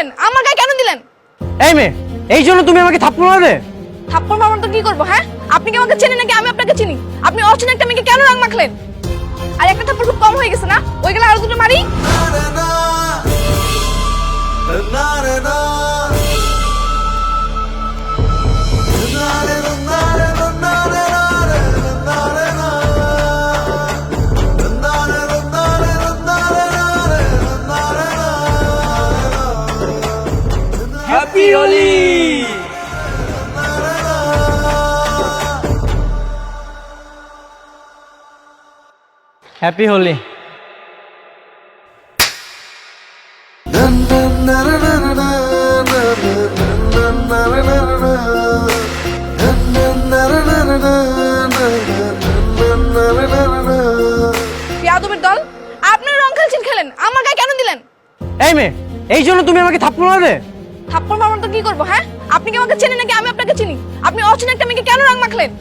খেলেন, আমার গায়ে কেন দিলেন? এই মেয়ে, এই জন্য তুমি আমাকে থাপ্পড় মারবে? থাপ্পড় মারবেন তো কি করবো? হ্যাঁ, আপনি কি আমাকে চেনেন নাকি আমি আপনাকে চিনি? আপনি অচেনা একটা মেয়েকে কেন রং মাখলেন? আর একটা থাপ্পড় খুব কম হয়ে গেছে না? ওই গেলে আরো দুটো মারি। হ্যাপি হোলি। হ্যাপি হোলি। ইয়াদবের দল, আপনার রং খেলছেন, খেলেন, আমার গায়ে কেন দিলেন? এই মেয়ে, এই জন্য তুমি আমাকে থাপ্পড় মারবে? থাপ্পড় মারবেন তো কি করবো? হ্যাঁ, আপনি কি আমাকে চেনেন নাকি আমি আপনাকে চিনি? আপনি অচেনা একটা মেয়েকে কেন রং মাখলেন?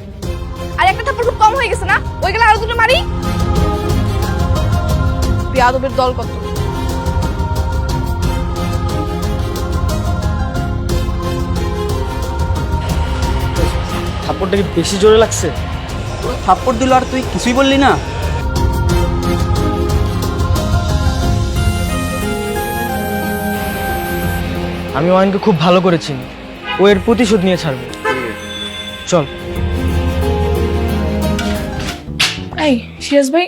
আর একটা থাপ্পড় খুব কম হয়ে গেছে না? ওই গেলে আরো দুটো মারি। ইয়াদবের দল কত! থাপ্পড়টা কি বেশি জোরে লাগছে? থাপ্পড় দিল আর তুই কিছুই বললি না? আমি ওয়াইনকে খুব ভালো করে চিনি, ও এর প্রতিশোধ নিয়ে ছাড়বে। চল। এই সিরাজ ভাই,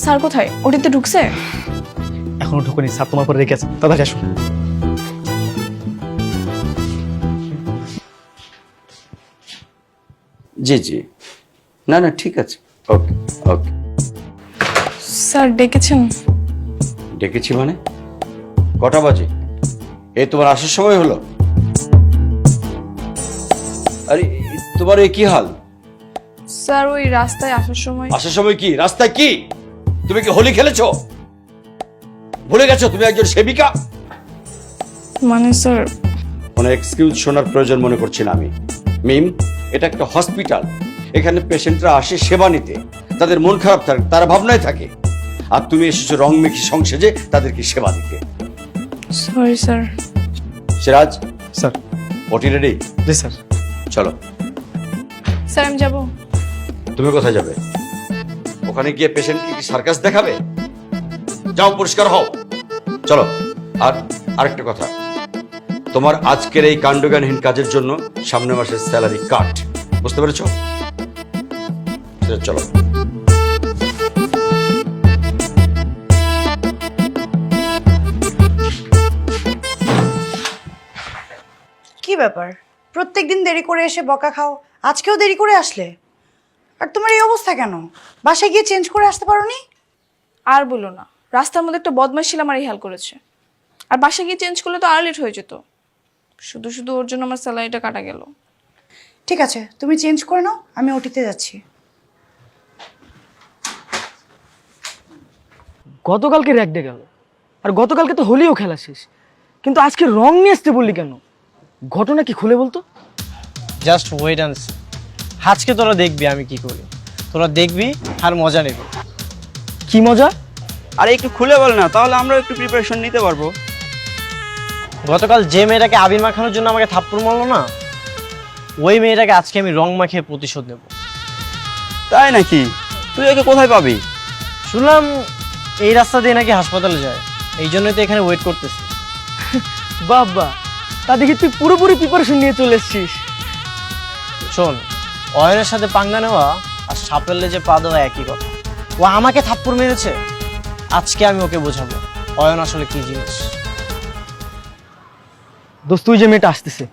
স্যার কোথায়? ওটিতে ঢুকছে? এখনো ঢুকুনি, স্যার তোমার পরে রেখে আছে, তাড়াতাড়ি আসো। জি জি, না না ঠিক আছে, ওকে ওকে। স্যার ডেকেছেন? ডেকেছি মানে? কটা বাজে? এই তোমার আসার সময় হলো? আরে তোমার এই কি হাল? স্যার ওই রাস্তায় আসার সময়। আসার সময় কি? রাস্তায় কি? তুমি কি হোলি খেলেছো? ভুলে গেছো তুমি একজন সেবিকা? মানে স্যার, কোনো এক্সকিউজ শোনার প্রয়োজন মনে করছি না আমি। মিম, এটা একটা হসপিটাল, এখানে পেশেন্টরা আসে সেবা নিতে, তাদের মন খারাপ থাকে, তারা ভাবনায় থাকে, আর তুমি এসেছো রং মেখে সংসেজে তাদেরকে সেবা দিতে। Sorry sir. Siraj, sir. OT ready? জি স্যার। চলো। স্যার আমি যাবো। তুমি কোথায় যাবে? ওখানে গিয়ে পেশেন্টকে কি সার্কাস দেখাবে? যাও পরিষ্কার হও, চলো। আর আরেকটা কথা, তোমার আজকের এই কাণ্ডজ্ঞানহীন কাজের জন্য সামনের মাসের স্যালারি কাট, বুঝতে পেরেছো? চলো। কি ব্যাপার, প্রত্যেকদিন দেরি করে এসে বকা খাও, আজকেও দেরি করে আসলে? আর তোমার এই অবস্থা কেন? বাসায় গিয়ে চেঞ্জ করে আসতে পারোনি? আর বলো না, রাস্তার মধ্যে একটা বদমাশ ছিল আমার এই হাল করেছে। আর বাসায় গিয়ে চেঞ্জ করলে তো আর লেট হয়ে যেত। শুধু শুধু ওর জন্য আমার স্যালারিটা কাটা গেল। ঠিক আছে, তুমি চেঞ্জ করে নাও, আমি ওটিতে যাচ্ছি। গতকালকে র্যাক ডে গেল, আর গতকালকে তো হোলিও খেলা শেষ, কিন্তু আজকে রং নিয়ে আসতে বললি কেন? ঘটনা কি খুলে বলতো? Just wait and see. আজকে তোরা দেখবি আমি কি করি, তোরা দেখবি আর মজা নেবি। কি মজা? আরে একটু খুলে বল না, তাহলে আমরা একটু প্রিপারেশন নিতে পারবো। গতকাল যে মেয়েটাকে আবির মাখানোর জন্য আমাকে থাপ্পড় মারলো না, ওই মেয়েটাকে আজকে আমি রং মাখিয়ে প্রতিশোধ নেব। তাই নাকি? তুই ওকে কোথায় পাবি? শুনলাম এই রাস্তা দিয়ে নাকি হাসপাতালে যায়, এই জন্যই তো এখানে ওয়েট করতেছি। বাবা, তা দেখি তুই পুরোপুরি প্রিপারেশন নিয়ে চলে এসেছিস। শোন, অয়নের সাথে পাঙ্গা নেওয়া আর সাপের লেজে পা দেওয়া একই কথা। ও আমাকে থাপ্পড় মেরেছে, আজকে আমি ওকে বোঝাবো অয়ন আসলে কি জিনিস। দোস্ত, তুই যে মেয়েটা আসতেছে,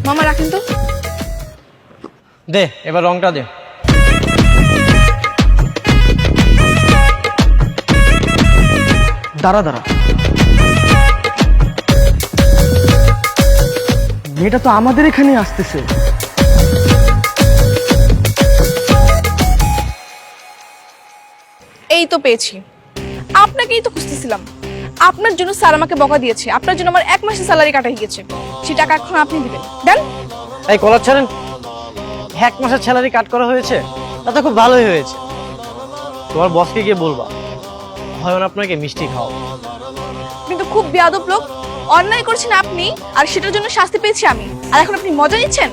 মামা রাখেন তো। দে এবার রংটা দে। দাঁড়া দাঁড়া, মেয়েটা তো আমাদের এখানে আসতেছে। এই তো পেয়েছি। আপনাকেই তো খুঁজতেছিলাম। আপনার জন্য স্যার আমাকে বকা দিয়েছে, আপনার জন্য আমার 1 মাসের স্যালারি কাটা হয়ে গেছে। সেই টাকা এখন আপনি দিবেন, দেন। এই কলার ছাড়েন, 1 মাসের স্যালারি কাট করা হয়েছে, তাতে খুব ভালোই হয়েছে। তোমার বসকে গিয়ে বলবা হয় আপনাকে মিষ্টি খাও। কিন্তু খুব বেয়াদব লোক, অন্যায় করছেন আপনি আর সেটার জন্য শাস্তি পেয়েছি আমি, আর এখন আপনি মজা নিচ্ছেন।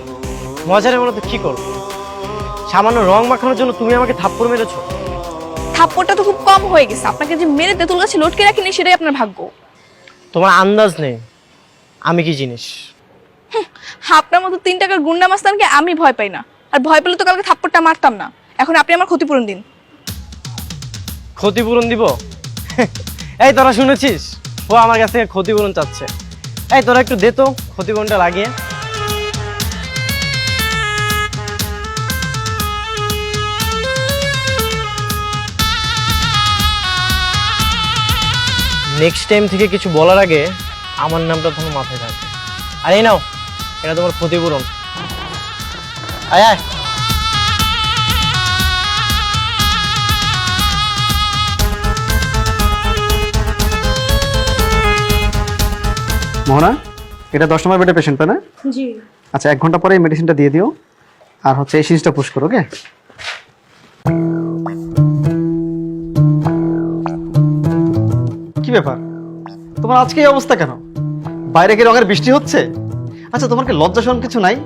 মজার মনে তো কি করবো, সামান্য রং মাখানোর জন্য তুমি আমাকে থাপ্পড় মেরেছো। থাপ্পড়টা তো খুব কম হয়ে গেছে, আপনাকে যে মেরে তেঁতুল গাছে লটকে রাখিনি সেটাই আপনার ভাগ্য। তোমার আন্দাজ নেই আমি কি জিনিস। আপনার মতো 3 টাকার গুন্ডা মাস্তানকে আমি ভয় পাই না, আর ভয় পেলে তো কালকে থাপ্পড়টা মারতাম না। এখন আপনি আমার ক্ষতিপূরণ দিন। ক্ষতিপূরণ দিব? এই তোরা শুনেছিস, ও আমার কাছ থেকে ক্ষতিপূরণ চাচ্ছে। এই তোরা একটু দে তো ক্ষতিপূরণটা লাগিয়ে। নেক্সট টাইম থেকে কিছু বলার আগে আমার নামটা তোমার মাথায় থাকে। আর এই নাও, এটা তোমার ক্ষতিপূরণ। আয় আয়। মোহনা, এটা 10 নম্বর বেডের পেশেন্ট, তাই না? জি। আচ্ছা, 1 ঘন্টা পরে এই মেডিসিনটা দিয়ে দিও, আর হচ্ছে এই সিরিজটা পুশ করো। ওকে? কি ব্যাপার, তোমার আজকে এই অবস্থা কেন? বাইরে কি রঙের বৃষ্টি হচ্ছে? আচ্ছা, তোমার কি লজ্জা শরম কিছু নাই?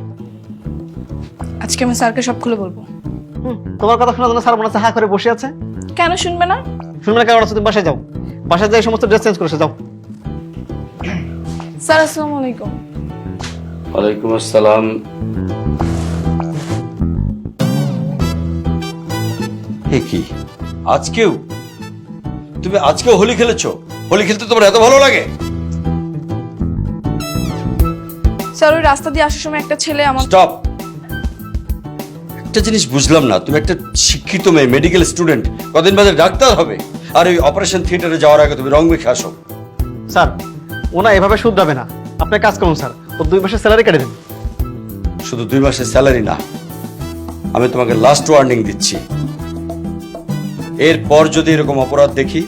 আজকে আমি স্যারকে সব খুলে বলবো। তোমার কথা শোনার জন্য স্যার মনে হচ্ছে হা করে বসে আছে। কেন শুনবে না? শুনবে না কেন? তুমি বাসায় যাও, বাসায় যাই সমস্ত ড্রেস চেঞ্জ করে এসে যাও। স্যার আসসালামু আলাইকুম। ওয়ালাইকুম আসসালাম। হে কি, আজকেও তুমি আজকেও হোলি খেলেছো? হোলি খেলতে তোমার এত ভালো লাগে? স্যার ওই রাস্তা দিয়ে আসার সময় একটা ছেলে আমার স্টপ। একটা জিনিস বুঝলাম না, তুমি একটা শিক্ষিত মেয়ে, মেডিকেল স্টুডেন্ট, কদিন বাদে ডাক্তার হবে, আর ওই অপারেশন থিয়েটারে যাওয়ার আগে তুমি রং মেখে আসো। স্যার, ওনা এভাবে শুধরাবে না। আপনি কাজ করুন স্যার, ও 2 মাসের স্যালারি কেটে দেন। শুধু 2 মাসের স্যালারি না, আমি তোমাকে লাস্ট ওয়ার্নিং দিচ্ছি, এরপর যদি এরকম অপরাধ দেখি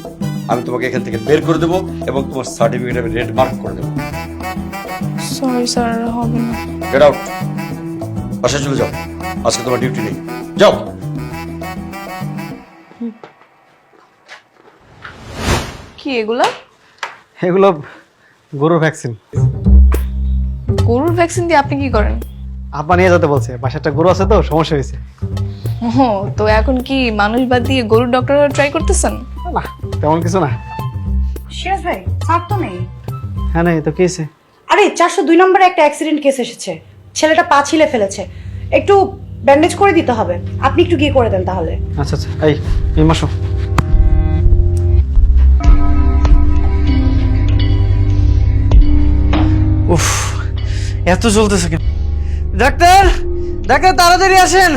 আমি তোমাকে এখান থেকে বের করে দেবো এবং তোমার সার্টিফিকেট আমি রেড মার্ক করে দেবো। সরি স্যার, হবে না। গেট আউট, বাসায় চলে যাও, আজকে তোমার ডিউটি নেই, যাও। কি এগুলা? এগুলো গরুর ভ্যাকসিন। গরুর ভ্যাকসিন দিয়ে আপনি কি করেন? আব্বা নিয়ে যেতে বলছে, বাসায় একটা গরু আছে তো, সমস্যা হয়েছে। ও, তো এখন কি মানুষ বাদ দিয়ে গরুর ডক্টর ট্রাই করতেছেন? না, তেমন কিছু না। সিরাজ ভাই, স্যার তো নেই। হ্যাঁ, নেই তো, কি হয়েছে? আরে 402 নম্বরে একটা অ্যাক্সিডেন্ট কেস এসেছে, ছেলেটা পা ছিলে ফেলেছে, একটু ব্যান্ডেজ করে দিতে হবে। আপনি একটু গিয়ে করে দেন তাহলে। আচ্ছা আচ্ছা, এই মাসো। উফ, এত চলতেছে কেন? ডাক্তার, ডাক্তার তাড়াতাড়ি আসেন,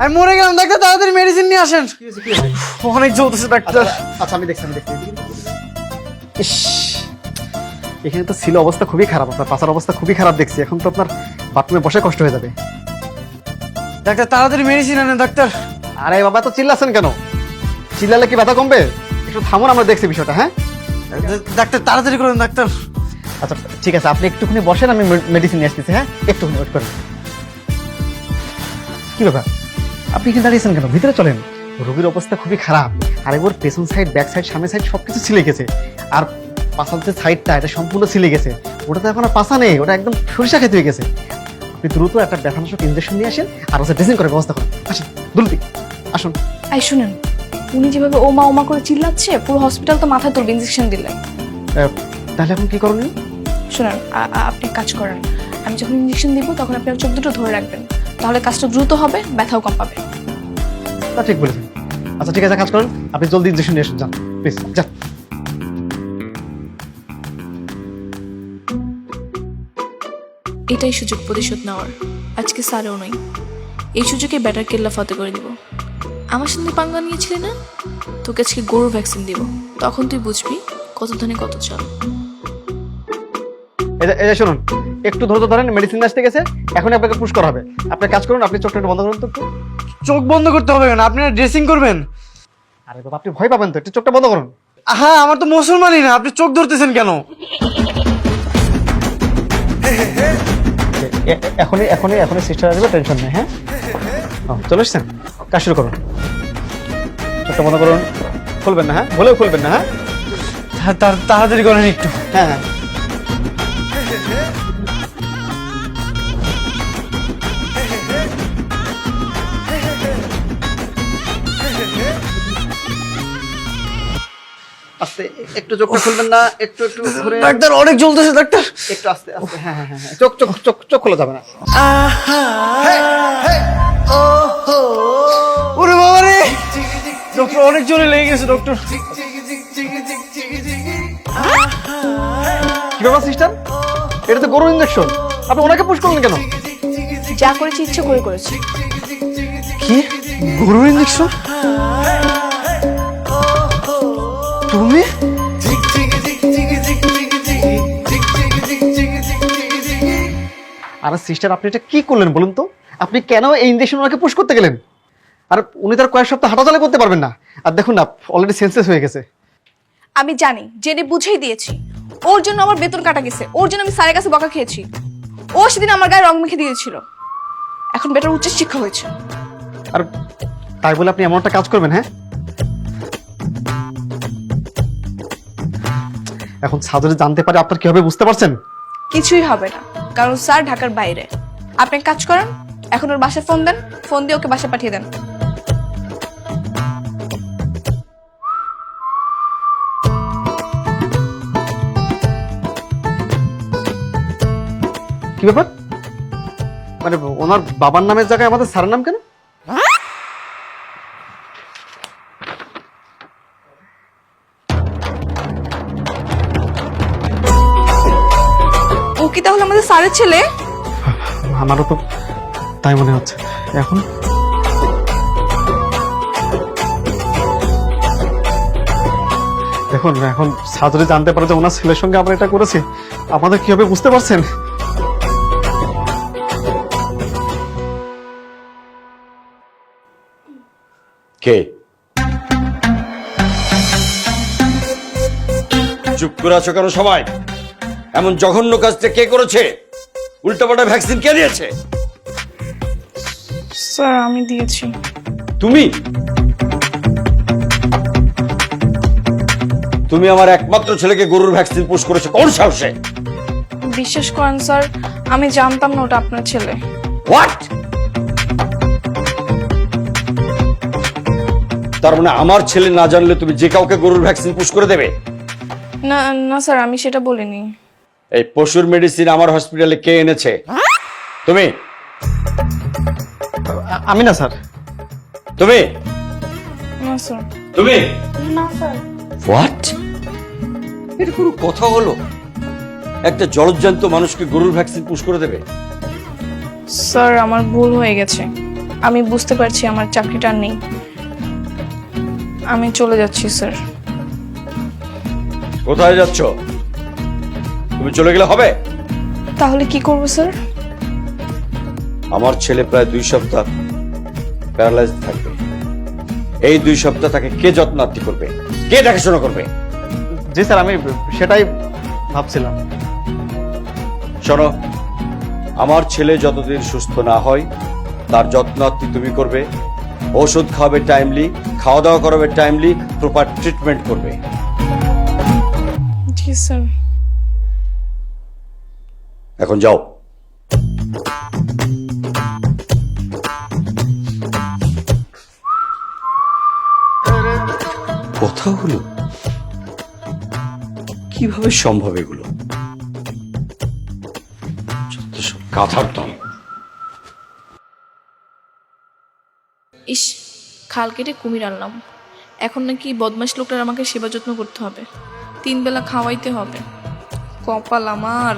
আমি মরে গেলাম। ডাক্তার তাড়াতাড়ি মেডিসিন নিয়ে আসেন। অনেক চলতেছে ডাক্তার। আচ্ছা, আমি দেখছি। ইস, এখানে তো ছিল অবস্থা খুবই খারাপ, আপনার পাশার অবস্থা খুবই খারাপ দেখছি। এখন তো আপনার বাথরুমে বসে কষ্ট হয়ে যাবে। ডাক্তার তাড়াতাড়ি মেডিসিন আনেন ডাক্তার। আরে বাবা, তো চিল্লাচ্ছেন কেন? চিল্লালে কি ব্যথা কমবে? একটু থামুন, আমরা দেখছি বিষয়টা। হ্যাঁ ডাক্তার তাড়াতাড়ি করুন ডাক্তার। আচ্ছা ঠিক আছে, আপনি একটুখানি বসেন, আমি মেডিসিন নিয়ে আসতেছি। হ্যাঁ, একটুখানি ওয়েট করেন। কি ব্যাপার, আপনি এখানে দাঁড়িয়েছেন কেন? ভিতরে চলেন। রোগীর অবস্থা খুবই খারাপ, আর ওর পেছন সাইড, ব্যাক সাইড, সামনের সাইড সবকিছু ছিলে গেছে, আর পাশার যে সাইডটা এটা সম্পূর্ণ ছিলে গেছে। ওটা তো এখন আর পাশা নেই, ওটা একদম সরিষা খেতে হয়ে গেছে। আপনি দ্রুত একটা ব্যথানাশক ইনজেকশন নিয়ে আসেন, আর ওটা ড্রেসিং করার ব্যবস্থা করেন। আসেন দ্রুত আসুন। এই শুনেন, উনি যেভাবে ওমা ওমা করে চিল্লাচ্ছে, পুরো হসপিটাল তো মাথা তুলবে ইনজেকশন দিলে। তাহলে এখন কি করণীয়? শুনেন, আপনি কাজ করেন, আমি যখন ইনজেকশন দিব তখন আপনি চোখ দুটো ধরে রাখবেন, তাহলে কাজটা দ্রুত হবে, ব্যথাও কম পাবে। তা ঠিক বলেছেন। আচ্ছা ঠিক আছে, কাজ করেন, আপনি জলদি ইনজেকশন নিয়ে আসুন, যান প্লিজ, যান। এটাই সুযোগ প্রতিশোধ নেওয়ার। আজকে স্যারেও নই, এই সুযোগে ব্যাটার কেল্লা ফতে করে দিব। আমার সঙ্গে পাঙ্গা নিয়েছিলি না, তোকে আজকে গরুর ভ্যাকসিন দিব, তখন তুই বুঝবি কত ধানে কত চাল। এই শুনুন, একটু ধৈর্য ধরেন, মেডিসিন আসতে গেছে, এখন আপনাকে পুশ করা হবে। আপনি কাজ করুন, আপনি চোখটা একটু বন্ধ করুন তো। একটু চোখ বন্ধ করতে হবে কেন? আপনি ড্রেসিং করবেন। আরে বাবা আপনি ভয় পাবেন তো, একটু চোখটা বন্ধ করুন। হ্যাঁ, আমার তো মুসলমানই না, আপনি চোখ ধরতেছেন কেন? এখনই সিস্টার আসবে, টেনশন নেই। হ্যাঁ, চলে এসছেন, কাজ শুরু করুন। চোখটা বন্ধ করুন, খুলবেন না, হ্যাঁ বলেও খুলবেন না। হ্যাঁ তাড়াতাড়ি করেন একটু। হ্যাঁ হ্যাঁ। আস্তে, একটু চোখটা খুলবেন না, একটু ঘুরে। ডাক্তার অনেক জ্বলতেছে ডাক্তার। একটু আস্তে আস্তে। হ্যাঁ হ্যাঁ হ্যাঁ, চোখ খোলা যাবে না। ওরে বাবা রে, ডক্টর অনেক জোরে লেগে গেছে ডক্টর। কি ব্যাপার সিস্টার, এটা তো গরুর ইঞ্জেকশন, আপনি ওনাকে পুশ করলেন কেন? যা করেছি ইচ্ছে করে করেছি। কি গরুর ইঞ্জেকশন? তুমি? আর সিস্টার আপনি এটা কি করলেন বলুন তো? আপনি কেন এই ইঞ্জেকশন ওনাকে পুশ করতে গেলেন? আর উনি তার কয়েক সপ্তাহ হাঁটাচলা করতে পারবেন না। আর দেখুন না, অলরেডি সেন্সলেস হয়ে গেছে। আমি জানি, জেনে বুঝেই দিয়েছি। ওর জন্য আমার বেতন কাটা গেছে, ওর জন্য আমি স্যারের কাছে বকা খেয়েছি। ও সেদিন আমার গায়ে রং মেখে দিয়েছিল। এখন বেটার উচ্চ শিক্ষা হয়েছে। আর তাই বলে আপনি এমন একটা কাজ করবেন? হ্যাঁ, এখন সাদরে জানতে পারে আপনার কি হবে বুঝতে পারছেন? কিছুই হবে না, কারণ স্যার ঢাকার বাইরে। আপনি এক কাজ করেন, এখন ওর বাসায় ফোন দেন, ফোন দিয়ে ওকে বাসায় পাঠিয়ে দেন। কি ব্যাপার, মানে ওনার বাবার নামের জায়গায় আমাদের স্যারের নাম কেন? ও কি তাহলে আমাদের স্যারের ছেলে? আমারও তো তাই মনে হচ্ছে। এখন দেখুন, এখন সাদরে জানতে পারে যে ওনার ছেলের সঙ্গে আমরা এটা করেছি, আমাদের কি হবে বুঝতে পারছেন? কে? চুপ করে আছো কেন সবাই? এমন জঘন্য কাজটা কে করেছে? উল্টাপাল্টা ভ্যাকসিন কে দিয়েছে? স্যার আমি দিয়েছি। তুমি? তুমি আমার একমাত্র ছেলেকে গরুর ভ্যাকসিন পুশ করেছো কোন সাহসে? বিশ্বাস করেন স্যার, আমি জানতাম না ওটা আপনার ছেলে। হোয়াট? তার মানে আমার ছেলে না জানলে তুমি যে কাউকে গরুর ভ্যাকসিন পুশ করে দেবে? না না স্যার, আমি সেটা বলিনি। এই পশুর মেডিসিন আমার হসপিটালে কে এনেছে? তুমি? আমি না স্যার। তুমি? না স্যার। তুমি? না স্যার। হোয়াট? এটা কোনো কথা হলো? একটা জলজ্যান্ত মানুষকে গরুর ভ্যাকসিন পুশ করে দেবে? স্যার আমার ভুল হয়ে গেছে, আমি বুঝতে পারছি আমার চাকরিটা নেই। আমি চলে যাচ্ছি স্যার। কোথায় যাচ্ছ? তুমি চলে গেলে হবে? তাহলে কি করব স্যার? আমার ছেলে প্রায় 2 সপ্তাহ প্যারালাইজ থাকবে। এই 2 সপ্তাহ তাকে কে যত্নার্থী করবে, কে দেখাশোনা করবে? জি স্যার, আমি সেটাই ভাবছিলাম। শোনো, আমার ছেলে যতদিন সুস্থ না হয় তার যত্নার্থী তুমি করবে, ওষুধ খাওয়াবে টাইমলি, খাওয়া দাওয়া করাবে টাইমলি, প্রপার ট্রিটমেন্ট করবে। জি স্যার। এখন যাও। কথা হলো? কিভাবে সম্ভব এগুলো? যত সব কাঁথার দম। ইস, খাল কেটে কুমির আনলাম। এখন নাকি বদমাশ লোকটার আমাকে সেবা যত্ন করতে হবে, 3 বেলা খাওয়াইতে হবে। কপাল আমার।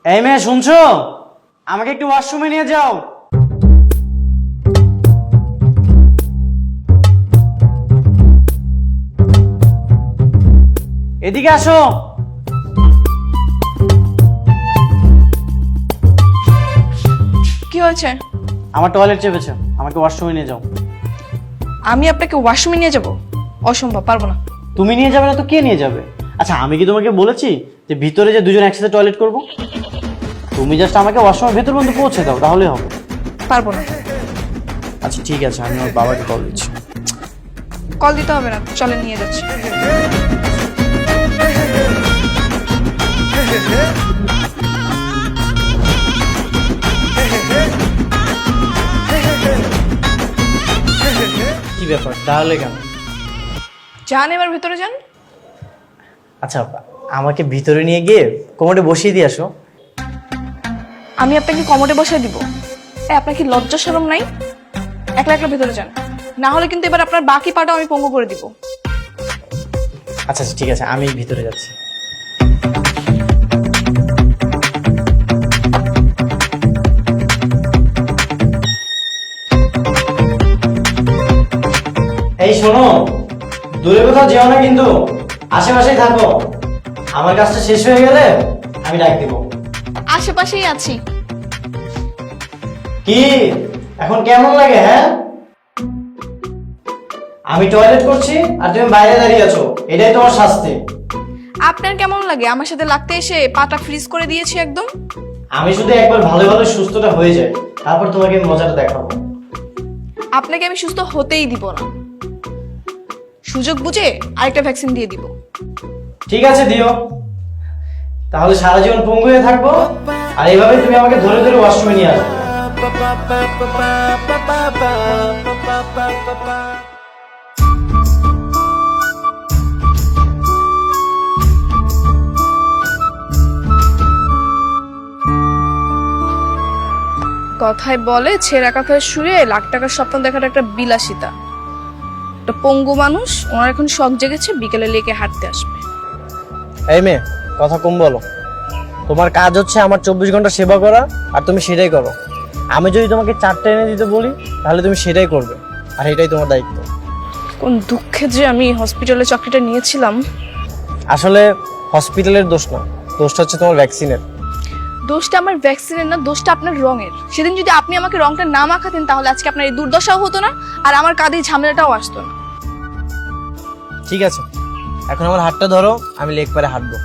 এই মেয়ে শুনছো, আমাকে একটু ওয়াশরুমে নিয়ে যাও। এদিকে আসো। হয়েছে? আমার টয়লেট চেপেছে, আমাকে ওয়াশরুমে নিয়ে যাও। আমি আপনাকে ওয়াশরুমে নিয়ে যাব? অসম্ভব, পারবো না। তুমি নিয়ে যাবে না তো কে নিয়ে যাবে? আচ্ছা আমি কি তোমাকে বলেছি যে ভিতরে যে দুজন একসাথে টয়লেট করব? তুমি জাস্ট আমাকে ওয়াশরুমের ভেতর পর্যন্ত পৌঁছে দাও, তাহলেই হবে। পারবো না। আচ্ছা ঠিক আছে, আমি আমার বাবাকে কল দিচ্ছি। কল দিতে হবে না, চলে নিয়ে যাচ্ছি। কি ব্যাপার, তাহলে কেন? যান, এবার ভেতরে যান। আচ্ছা আমাকে ভিতরে নিয়ে গিয়ে কোমরে বসিয়ে দিয়ে আসো। আমি আপনাকে কমোডে বসায় দিব? আপনার কি লজ্জা শরম নাই? একলা একলা ভেতরে যান, না হলে কিন্তু এবার আপনার বাকি পাটাও আমি পঙ্গু করে দিব। আচ্ছা আচ্ছা ঠিক আছে, আমি ভিতরে যাচ্ছি। এই শোনো, দূরে কোথাও যেও না কিন্তু, আশেপাশেই থাকো। আমার কাজটা শেষ হয়ে গেলে আমি ডাক দিব। আশেপাশেই আছি। কি এখন কেমন লাগে? হ্যাঁ, আমি টয়লেট করছি আর তুমি বাইরে দাঁড়িয়ে আছো, এটাই তোমার শাস্তি। আপনার কেমন লাগে আমার সাথে লাগতে এসে পাটা ফ্রিজ করে দিয়েছি একদম? আমি শুধু একবার ভালো ভালো সুস্থটা হয়ে যায়, তারপর তোমাকে মজাটা দেখাবো। আপনাকে আমি সুস্থ হতেই দিব না। সুযোগ বুঝে আরেকটা ভ্যাকসিন দিয়ে দিব। ঠিক আছে দিও, তাহলে সারা জীবন পঙ্গু হয়ে থাকবো, আর এইভাবে তুমি আমাকে ধরে ধরে ওয়াশরুমে নিয়ে আসবে। কথায় বলে ছেঁড়া কাঁথায় শুয়ে লাখ টাকার স্বপ্ন দেখাটা একটা বিলাসিতা। একটা পঙ্গু মানুষ, ওনার এখন শখ জেগেছে বিকেলে লেকে হাঁটতে আসবে। এই মেয়ে, কথা কম বলো। তোমার কাজ হচ্ছে আমার 24 ঘন্টা সেবা করা, আর তুমি সেটাই করো। আমি যদি তোমাকে 4টা এনে দিতে বলি তাহলে তুমি সেটাই করবে, আর এটাই তোমার দায়িত্ব। কোন দুঃখে যে আমি হসপিটালে চাকরিটা নিয়েছিলাম। আসলে হসপিটালের দোষ না, দোষটা হচ্ছে তোমার ভ্যাকসিনের। দোষটা আমার ভ্যাকসিনের না, দোষটা আপনার রঙের। সেদিন যদি আপনি আমাকে রংটা না মাখাতেন তাহলে আজকে আপনার এই দুর্দশাও হতো না, আর আমার কাঁধে ঝামেলাটাও আসতো না। ঠিক আছে, এখন আমার হাতটা ধরো, আমি লেক পারে হাঁটবো।